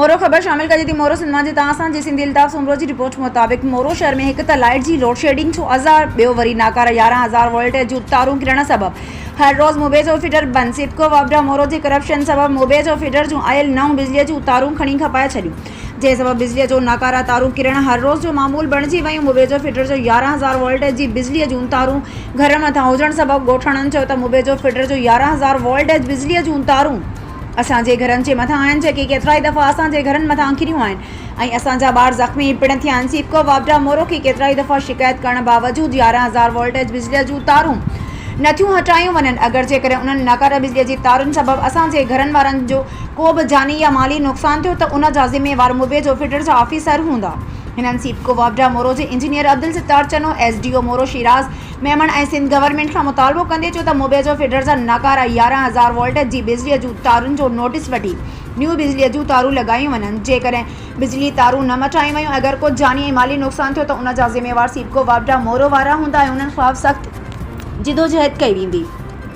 मोरो ख़बर शामिल कजे थी। मोरो सिंधमा जे तव्हां सां जी सिंधी अल्ताफ़ सुमरो जी रिपोर्ट मुताबिक़ मोरो शहर में एक त लाइट जी लोड शेडिंग जो अज़ार, ॿियो वरी नाकारा 11,000 वोल्टेज जूं तारूं किरण सबब हर रोज़ मुबे जो फीडर बंद। सिपको वापडा मोरो जे करप्शन सबब मुबे जो फीडर जूं आयल 9 बिजली जूं तारूं खणी खपाए छॾियूं, जे सबब बिजली जो नाकारा तारूं किरण हर रोज़ जो मामूल बणिजी वयूं। मुबे जो फीडर जो 11,000 वोल्टेज जी बिजली जूं तारूं घर मथां हुजण सबब ॻोठाणनि चयो त मुबे जो फीडर जो 11,000 वोल्टेज बिजली जूं तारूं असांजे घरनि जे मथां आहिनि, जेके केतिरा ई दफ़ा असांजे घरनि मथां किरियूं आहिनि ऐं असांजा ॿार ज़ख़्मी पिण थिया आहिनि। सिपको वापडा मोरो खे केतिरा ई दफ़ा शिकायत करण बावजूदि 11,000 वोल्टेज बिजली जूं तारूं नथियूं हटायूं वञनि। अगरि जेकर उन्हनि नाकारा बिजली जी तारुनि सबब असांजे घरनि वारनि जो को बि जानी या माली नुक़सान थियो त उन जा ज़िम्मेवार मुबे जो फीडर जा ऑफिसर हूंदा। हिननि सिपको वापडा मोरो जे इंजीनियर अब्दुल सत्तार चनो, SDO मोरो शिराज मेमन ऐं सिंध गवर्नमेंट खां मुतालबो कंदे चयो त मुबे जो फीडर जा नाकारा 11,000 वोल्टेज जी बिजली जूं तारुनि जो नोटिस वठी न्यू बिजली जूं तारूं लॻायूं वञनि। जेकॾहिं बिजली तारूं न मटायूं वयूं, अगरि को जानी ऐं माली नुक़सान थियो त उन जा ज़िम्मेवार सिपको वापडा मोरो वारा हूंदा ऐं उन्हनि ख़िलाफ़ सख़्त जिदोजहद कई वेंदी।